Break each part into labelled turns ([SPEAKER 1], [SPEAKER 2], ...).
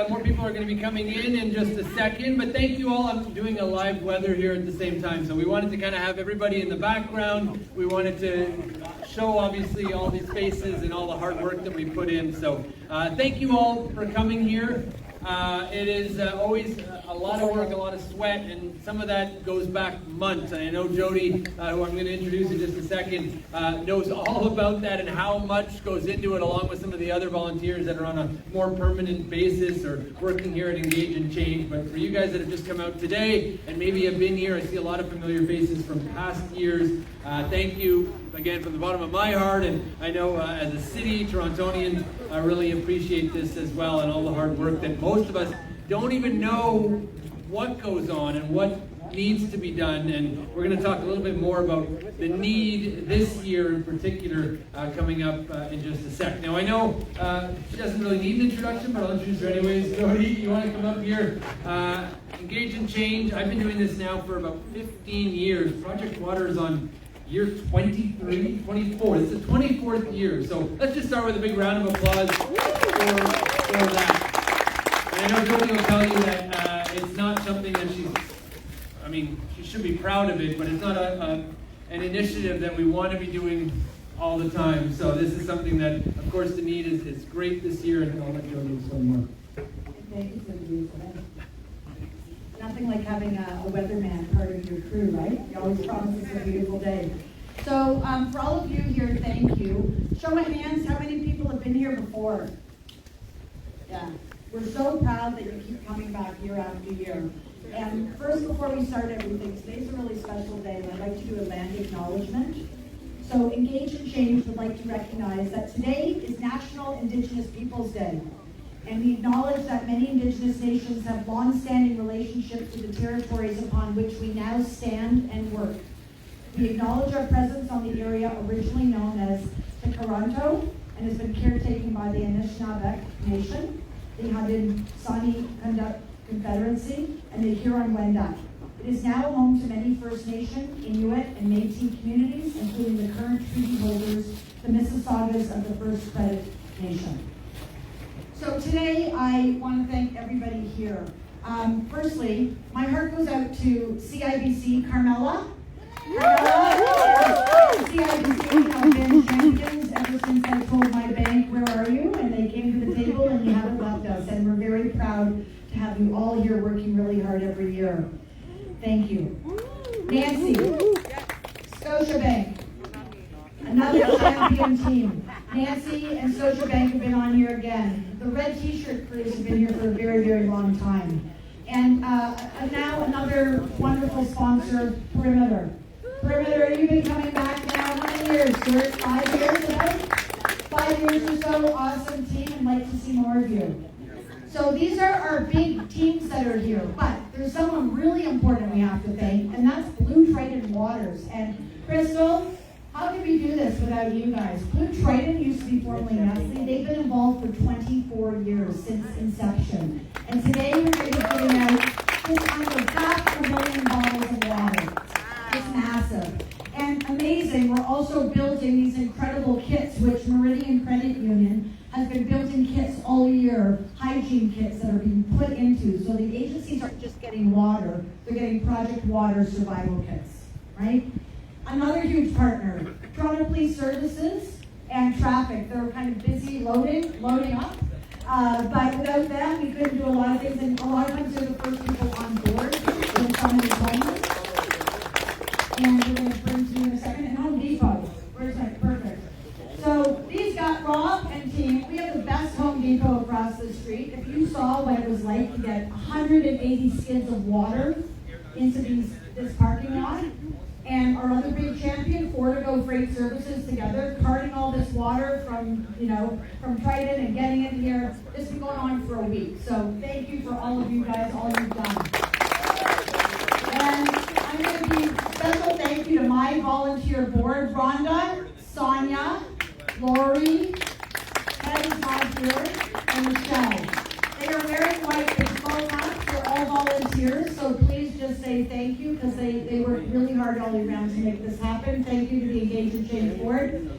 [SPEAKER 1] more people are going to be coming in just a second, but thank you all. I'm doing a live weather here at the same time, so we wanted to kind of have everybody in the background. We wanted to show, obviously, all these faces and all the hard work that we put in. So thank you all for coming here. It is always a lot of work, a lot of sweat, and some of that goes back months. And I know Jody, who I'm going to introduce in just a second, knows all about that and how much goes into it, along with some of the other volunteers that are on a more permanent basis or working here at Engage and Change. But for you guys that have just come out today and maybe have been here, I see a lot of familiar faces from past years. Thank you again from the bottom of my heart, and I know as a city, Torontonians really appreciate this as well, and all the hard work that most of us don't even know what goes on and what needs to be done. And we're going to talk a little bit more about the need this year in particular coming up in just a sec. Now I know she doesn't really need an introduction, but I'll introduce her anyways. Jody, you want to come up here? Engage and Change. I've been doing this now for about 15 years. Project Water is on year 23, 24. This is the 24th year. So let's just start with a big round of applause for that. And I know Jody will tell you that it's not something that she should be proud of it, but it's not an initiative that we want to be doing all the time. So this is something that, of course, the need is great this year, and I'll let Jody explain more.
[SPEAKER 2] Thank you for the Nothing like having a weatherman part of your crew, right? You always promise us a beautiful day. So for all of you here, thank you. Show of hands, how many people have been here before? Yeah. We're so proud that you keep coming back year after year. And first, before we start everything, today's a really special day, and I'd like to do a land acknowledgement. So Engage and Change would like to recognize that today is National Indigenous Peoples Day. And we acknowledge that many Indigenous nations have long-standing relationships with the territories upon which we now stand and work. We acknowledge our presence on the area originally known as the Toronto and has been caretaken by the Anishinaabe Nation, the Haudenosaunee Confederacy, and the Huron-Wendat. It is now home to many First Nation, Inuit, and Métis communities, including the current treaty holders, the Mississaugas of the First Credit Nation. So today, I want to thank everybody here. Firstly, my heart goes out to CIBC, Carmela. CIBC have been champions ever since I told my bank, where are you? And they came to the table and you haven't left us. And we're very proud to have you all here working really hard every year. Thank you. Nancy, Scotiabank, another champion team. Nancy and Scotiabank have been on here again. The red t-shirt crews have been here for a very, very long time. And now another wonderful sponsor, Perimeter. Perimeter, you've been coming back now how many years, Stuart? 5 years about? 5 years or so, awesome team, and like to see more of you. So these are our big teams that are here, but there's someone really important we have to thank, and that's Blue Triton Waters. And Chrystal, how could we do this without you guys? Blue Triton used to be formerly Nestle. They've been involved for 24 years since inception. And today we're going to be putting out just under 500,000 bottles of water. It's massive. And amazing, we're also building these incredible kits, which Meridian Credit Union has been building kits all year, hygiene kits that are being put into. So the agencies aren't just getting water, they're getting Project Water survival kits, right? Another huge partner, Toronto Police Services and Traffic. They're kind of busy loading up. But without them, we couldn't do a lot of things. And a lot of times they're the first people on board when someone is homeless. And we're going to bring to you in a second. And Home Depot. Where's my perfect? So these got Rob and team. We have the best Home Depot across the street. If you saw what it was like to get 180 skids of water into this parking lot, and our other big champion, Fortigo Freight Services, together, carting all this water from Triton and getting it here. This has been going on for a week. So thank you for all of you guys, all you've done. And I'm going to give special thank you to my volunteer board, Rhonda, Sonia, Lori, Ed is not here, and Michelle. They are wearing white baseball hats. They're all volunteers, so please just say thank you, because they worked really hard all year round to make this happen. Thank you to the Engage and Change Board.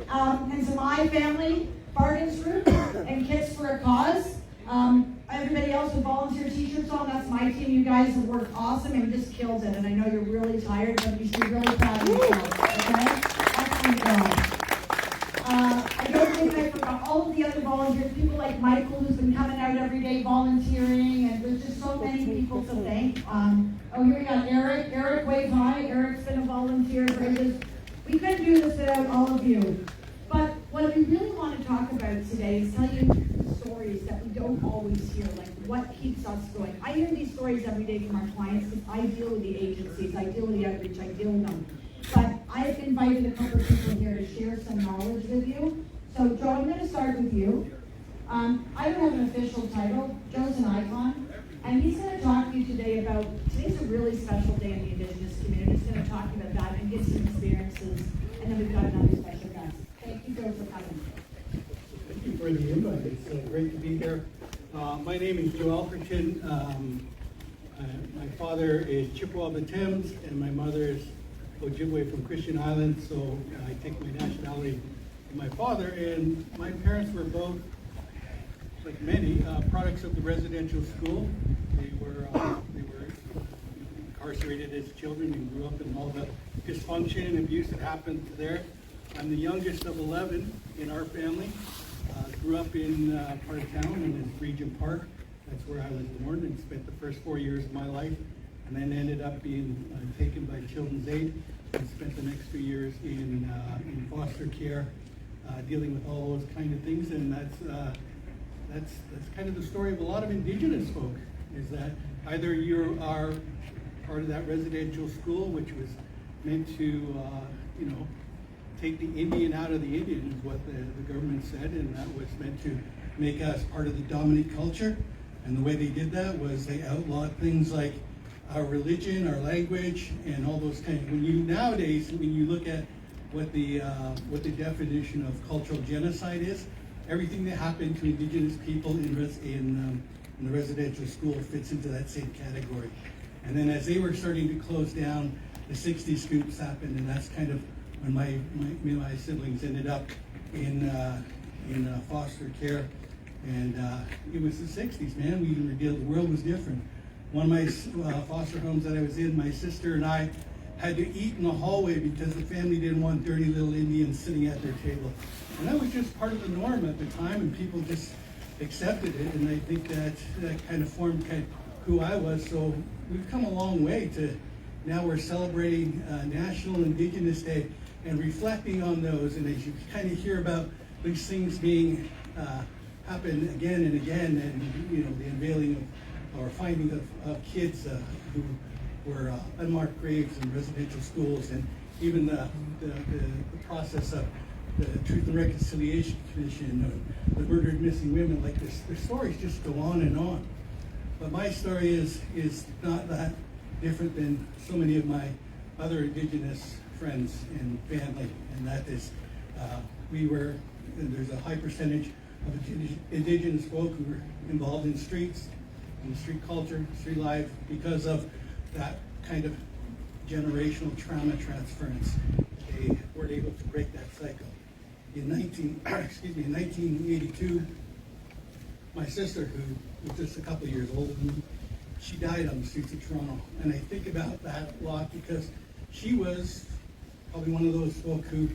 [SPEAKER 2] And to my family, Bargains Group and Kits for a Cause. Everybody else with volunteer t-shirts on, that's my team. You guys have worked awesome and just killed it. And I know you're really tired, but you should be really proud of yourselves, okay? Excellent job. I don't think I forgot all of the other volunteers, people like Michael, who's been coming out every day volunteering, and there's just so many people to thank. Here we got Eric. Eric, wave hi. Eric's been a volunteer for ages. We couldn't do this without all of you. But what we really want to talk about today is tell you stories that we don't always hear, like what keeps us going. I hear these stories every day from our clients because I deal with the agencies, I deal with the outreach, I deal with them. But I have invited a couple of people here to share some knowledge with you. So Joe, I'm going to start with you. I don't have an official title. Joe's an icon. And he's going to talk to you today about, today's a really special day in the Indigenous community. He's going to talk about that and get some experiences. And then we've got another special guest. Thank you, Joe, for coming.
[SPEAKER 3] Thank you for the invite. It's great to be here. My name is Joe Elkerton. My father is Chippewa of the Thames, and my mother is Ojibwe from Christian Island, so I take my nationality from my father. And my parents were both, like many, products of the residential school. They were incarcerated as children and grew up in all the dysfunction and abuse that happened there. I'm the youngest of 11 in our family. Grew up in part of town in Regent Park. That's where I was born and spent the first 4 years of my life, and then ended up being taken by Children's Aid and spent the next 2 years in foster care, dealing with all those kind of things. And that's kind of the story of a lot of Indigenous folk, is that either you are part of that residential school, which was meant to take the Indian out of the Indian, is what the government said, and that was meant to make us part of the dominant culture. And the way they did that was they outlawed things like our religion, our language, and all those kinds. Nowadays, when you look at what the definition of cultural genocide is, everything that happened to Indigenous people in the residential school fits into that same category. And then as they were starting to close down, the 60 scoops happened, and that's kind of when my siblings ended up in foster care. And it was the 60s, man. The world was different. One of my foster homes that I was in, my sister and I had to eat in the hallway because the family didn't want dirty little Indians sitting at their table. And that was just part of the norm at the time, and people just accepted it. And I think that kind of formed who I was. So we've come a long way to now we're celebrating National Indigenous Day and reflecting on those. And as you kind of hear about these things being happen again and again, and the unveiling or finding of kids who were unmarked graves in residential schools, and even the process of the Truth and Reconciliation Commission, the murdered missing women, like this, the stories just go on and on. But my story is not that different than so many of my other Indigenous friends and family, and that is there's a high percentage of Indigenous folk who were involved in streets, in street culture, street life, because of that kind of generational trauma transference. They weren't able to break that cycle. In 1982, my sister, who was just a couple of years older than me, she died on the streets of Toronto. And I think about that a lot because she was probably one of those folk who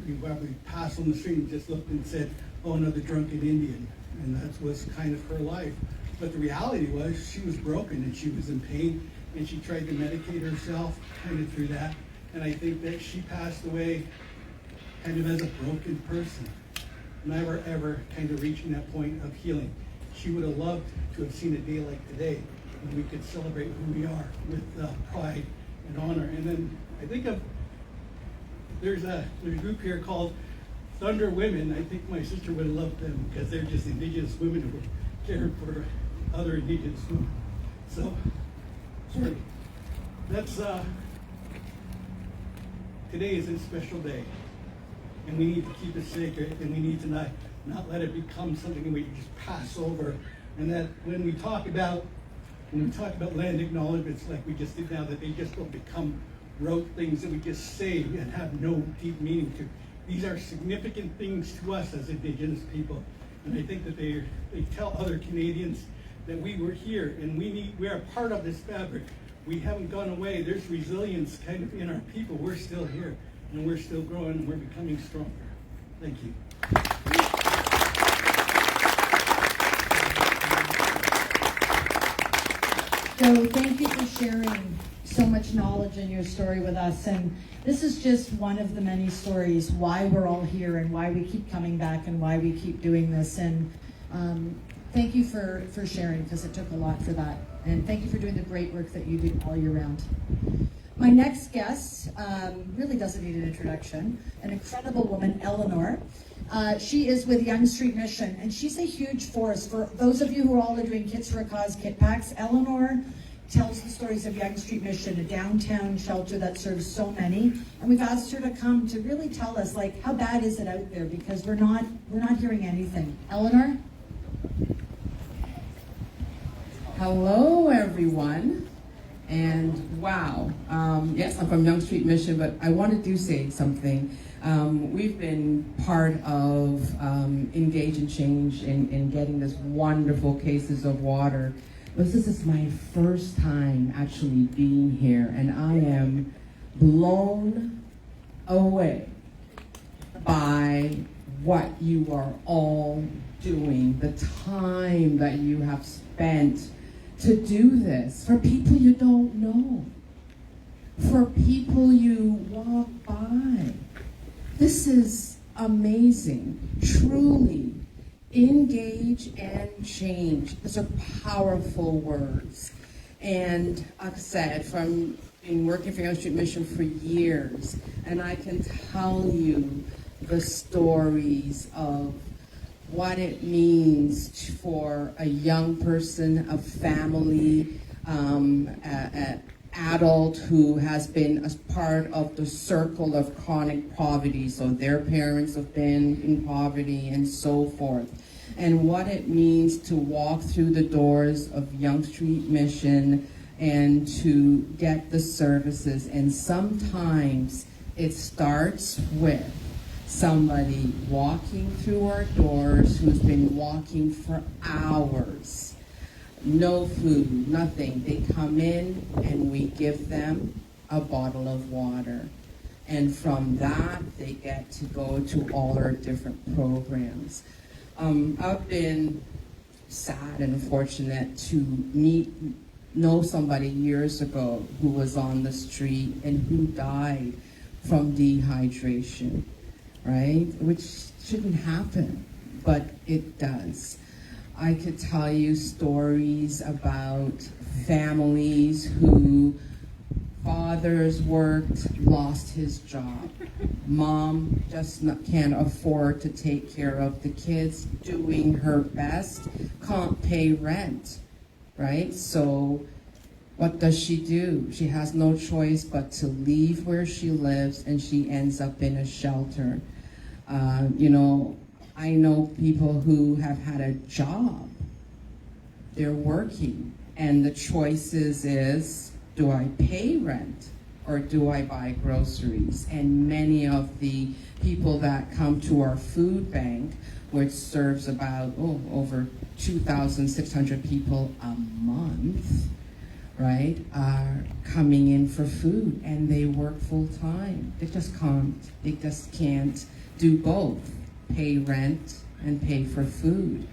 [SPEAKER 3] you probably passed on the street and just looked and said, oh, another drunken Indian. And that was kind of her life. But the reality was she was broken and she was in pain, and she tried to medicate herself kind of through that. And I think that she passed away kind of as a broken person, never ever kind of reaching that point of healing. She would have loved to have seen a day like today when we could celebrate who we are with pride and honor. And then I think there's a group here called Thunder Women. I think my sister would have loved them because they're just Indigenous women who were caring for other Indigenous women. So, sorry. That's today is a special day, and we need to keep it sacred, and we need to not let it become something that we just pass over. And that when we talk about land acknowledgements like we just did now, that they just don't become rote things that we just say and have no deep meaning to. These are significant things to us as Indigenous people. And I think that they tell other Canadians that we were here and we are part of this fabric. We haven't gone away. There's resilience kind of in our people. We're still here and we're still growing and we're becoming stronger. Thank you.
[SPEAKER 2] So thank you for sharing so much knowledge in your story with us. And this is just one of the many stories why we're all here and why we keep coming back and why we keep doing this. And thank you for sharing, because it took a lot for that. And thank you for doing the great work that you do all year round. My next guest really doesn't need an introduction. An incredible woman, Eleanor. She is with Yonge Street Mission, and she's a huge force. For those of you who are all doing Kits for a Cause kit packs, Eleanor tells the stories of Yonge Street Mission, a downtown shelter that serves so many. And we've asked her to come to really tell us, like, how bad is it out there? Because we're not hearing anything. Eleanor?
[SPEAKER 4] Hello, everyone. And wow, yes, I'm from Yonge Street Mission, but I wanted to say something. We've been part of Engage and Change in getting this wonderful cases of water. But this is my first time actually being here, and I am blown away by what you are all doing, the time that you have spent to do this for people you don't know, for people you walk by. This is amazing, truly. Engage and change. Those are powerful words. And like I said, from being working for Yonge Street Mission for years, and I can tell you the stories of what it means for a young person, a family, an adult who has been as part of the circle of chronic poverty, so their parents have been in poverty and so forth, and what it means to walk through the doors of Yonge Street Mission and to get the services. And sometimes it starts with somebody walking through our doors who's been walking for hours. No food, nothing. They come in and we give them a bottle of water. And from that, they get to go to all our different programs. I've been sad and fortunate to know somebody years ago who was on the street and who died from dehydration, right? Which shouldn't happen, but it does. I could tell you stories about families who fathers worked, lost his job. Mom just can't afford to take care of the kids, doing her best, can't pay rent, right? So what does she do? She has no choice but to leave where she lives, and she ends up in a shelter. I know people who have had a job. They're working, and the choices is, do I pay rent or do I buy groceries? And many of the people that come to our food bank, which serves about over 2,600 people a month, right, are coming in for food, and they work full time. They just can't do both, pay rent and pay for food.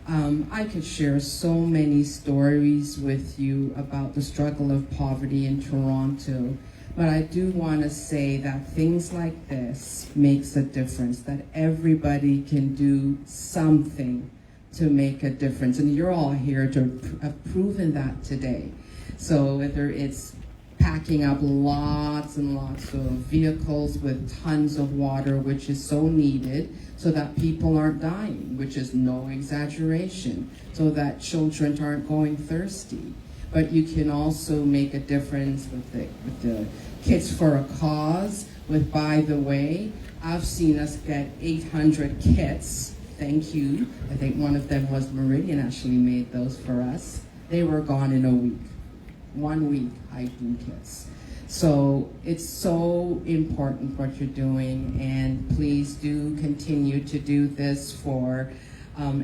[SPEAKER 4] I could share so many stories with you about the struggle of poverty in Toronto, but I do want to say that things like this makes a difference, that everybody can do something to make a difference. And you're all here to have proven that today. So whether it's packing up lots and lots of vehicles with tons of water, which is so needed, so that people aren't dying, which is no exaggeration, so that children aren't going thirsty. But you can also make a difference with the Kits for a Cause, with, by the way, I've seen us get 800 kits. Thank you. I think one of them was Meridian actually made those for us. They were gone in a week. 1 week hygiene kits. So it's so important what you're doing, and please do continue to do this for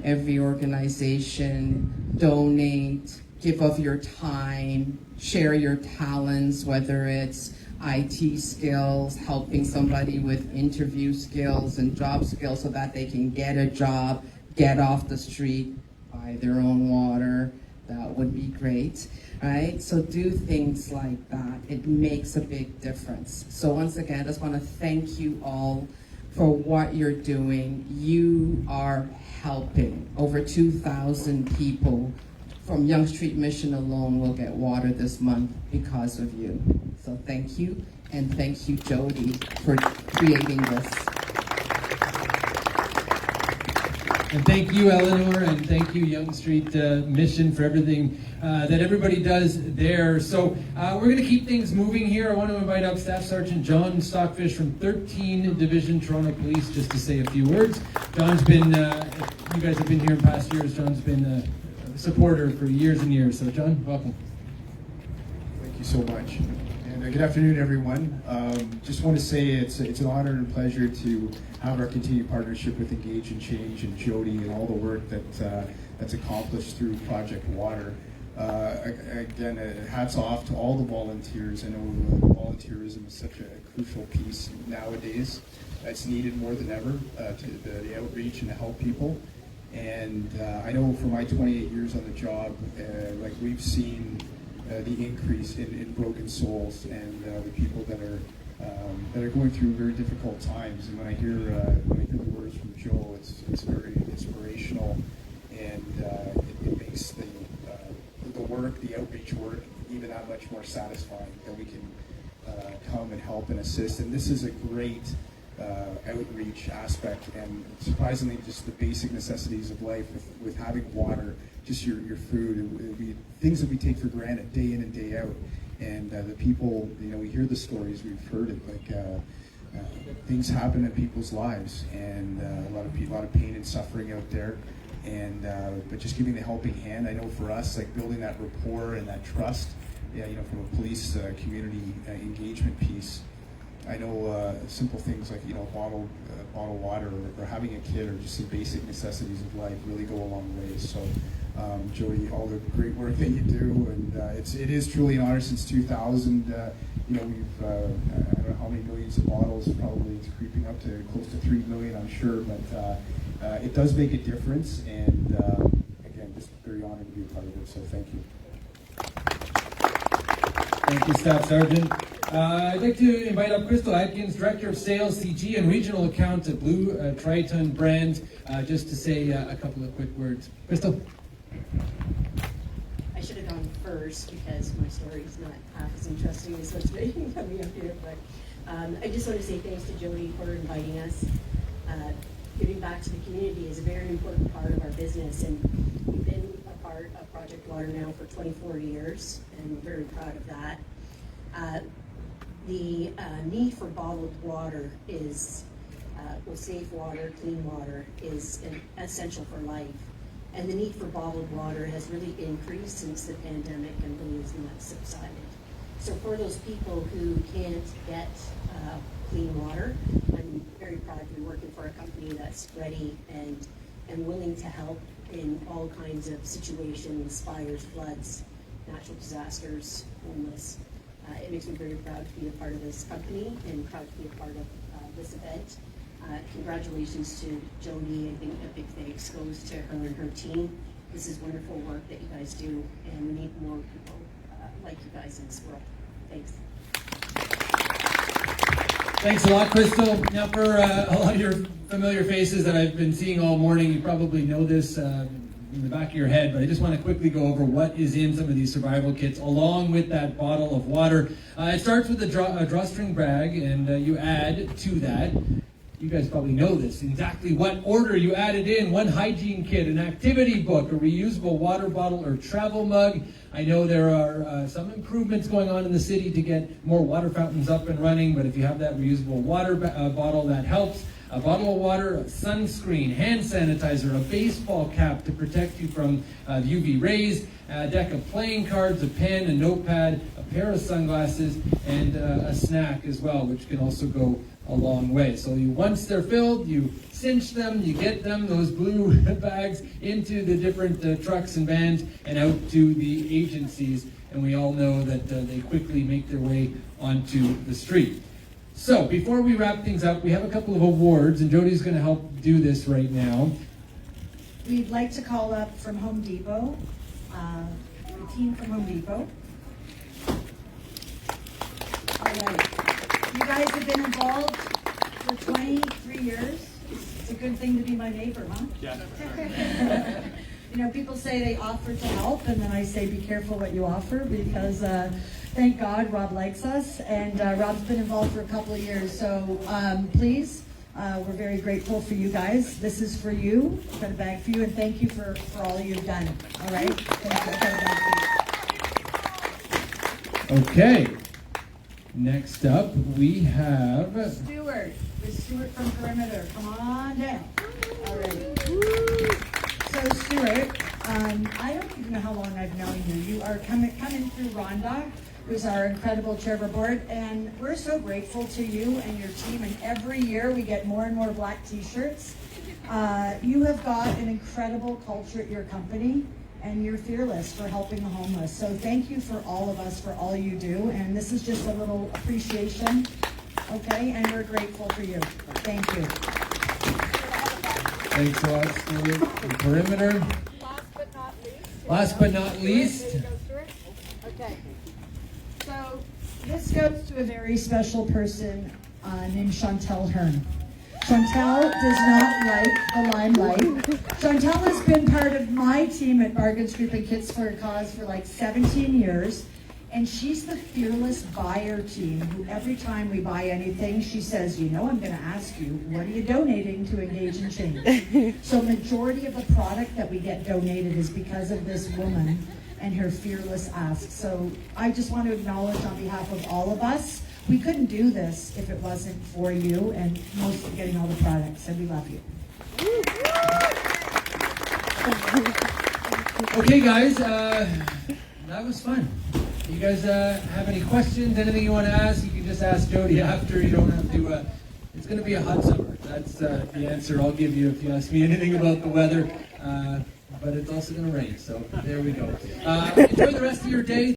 [SPEAKER 4] every organization, donate, give of your time, share your talents, whether it's IT skills, helping somebody with interview skills and job skills so that they can get a job, get off the street, buy their own water. That would be great, right? So do things like that. It makes a big difference. So once again, I just want to thank you all for what you're doing. You are helping. Over 2,000 people from Yonge Street Mission alone will get water this month because of you. So thank you, and thank you, Jody, for creating this.
[SPEAKER 1] And thank you, Eleanor, and thank you, Yonge Street Mission, for everything that everybody does there. So we're going to keep things moving here. I want to invite up Staff Sergeant John Stockfish from 13 Division Toronto Police just to say a few words. John's been, you guys have been here in past years, John's been a supporter for years and years. So John, welcome.
[SPEAKER 5] Thank you so much. And good afternoon, everyone. Just want to say it's an honor and pleasure to have our continued partnership with Engage and Change and Jody and all the work that's accomplished through Project Water. Again, hats off to all the volunteers. I know volunteerism is such a crucial piece nowadays. It's needed more than ever to the outreach and to help people. And I know for my 28 years on the job, like we've seen the increase in broken souls and the people that are going through very difficult times. And when I hear the words from Joe, it's very inspirational, and it makes the work, the outreach work, even that much more satisfying that we can come and help and assist. And this is a great outreach aspect, and surprisingly just the basic necessities of life with having water, just your food, things that we take for granted day in and day out. And the people, we hear the stories, we've heard it, like things happen in people's lives, and a lot of pain and suffering out there. And but just giving the helping hand. I know for us, like building that rapport and that trust, from a police community engagement piece. I know simple things like bottled water or having a kid, or just some basic necessities of life really go a long way. So Jody, all the great work that you do, and it is truly an honor. Since 2000, we've I don't know how many millions of bottles. Probably it's creeping up to close to 3 million, I'm sure. But it does make a difference, and again, just very honored to be a part of it. So thank you.
[SPEAKER 1] Thank you, Staff Sergeant. I'd like to invite up Chrystal, Adkins, Director of Sales, CG, and Regional Account at Blue Triton brand, just to say a couple of quick words. Chrystal.
[SPEAKER 6] I should have gone first because my story is not half as interesting as what's been coming up here. But I just want to say thanks to Jody for inviting us. Giving back to the community is a very important part of our business, and we've been a part of Project Water now for 24 years, and we're very proud of that. The need for bottled water is, safe water, clean water, is essential for life. And the need for bottled water has really increased since the pandemic and really has not subsided. So for those people who can't get clean water, I'm very proud to be working for a company that's ready and willing to help in all kinds of situations: fires, floods, natural disasters, homeless. It makes me very proud to be a part of this company and proud to be a part of this event. Congratulations to Jody. I think a big thanks goes to her and her team. This is wonderful work that you guys do, and we need more people like you guys in this world. Thanks.
[SPEAKER 1] Thanks a lot, Chrystal. Now, for a lot of your familiar faces that I've been seeing all morning, you probably know this in the back of your head, but I just want to quickly go over what is in some of these survival kits along with that bottle of water. It starts with a drawstring bag, and you add to that, you guys probably know this, exactly what order you add it in: one hygiene kit, an activity book, a reusable water bottle or travel mug. I know there are some improvements going on in the city to get more water fountains up and running, but if you have that reusable water bottle, that helps. A bottle of water, sunscreen, hand sanitizer, a baseball cap to protect you from the UV rays, a deck of playing cards, a pen, a notepad, a pair of sunglasses, and a snack as well, which can also go a long way. So once they're filled, you cinch them, you get them, those blue bags, into the different trucks and vans and out to the agencies. And we all know that they quickly make their way onto the street. So before we wrap things up, we have a couple of awards, and Jody's going to help do this right now.
[SPEAKER 2] We'd like to call up from Home Depot, the team from Home Depot. All right. You guys have been involved for 23 years. It's a good thing to be my neighbor, huh?
[SPEAKER 3] Yeah.
[SPEAKER 2] You know, people say they offer to help, and then I say be careful what you offer, because thank God Rob likes us, and Rob's been involved for a couple of years. So please, we're very grateful for you guys. This is for you. I've got a bag for you, and thank you for all you've done. All right? Thank you. I've got a bag for you.
[SPEAKER 1] Okay. Next up, we have
[SPEAKER 2] Stuart. It's Stuart from Perimeter. Come on down. All right. So Stuart, I don't even know how long I've known you. You are coming through Rhonda, who's our incredible chair of our board, and we're so grateful to you and your team. And every year we get more and more black T-shirts. You have got an incredible culture at your company, and you're fearless for helping the homeless. So thank you for all of us for all you do. And this is just a little appreciation, okay? And we're grateful for you. Thank you.
[SPEAKER 1] Thanks a lot, Stuart, from Perimeter. Last but not least.
[SPEAKER 2] There you go, Stuart. Okay. So this goes to a very special person named Chantel Hearn. Chantel does not like the limelight. Chantel has been part of my team at Bargains Group and Kids for a Cause for like 17 years. And she's the fearless buyer team who every time we buy anything, she says, you know, I'm going to ask you, what are you donating to Engage and Change? So majority of the product that we get donated is because of this woman and her fearless ask. So I just want to acknowledge on behalf of all of us, we couldn't do this if it wasn't for you and mostly getting all the products, and we love you.
[SPEAKER 1] Okay, guys, that was fun. You guys have any questions, anything you want to ask, you can just ask Jody after. You don't have to, it's going to be a hot summer. That's the answer I'll give you if you ask me anything about the weather. But it's also going to rain, so there we go. Enjoy the rest of your day.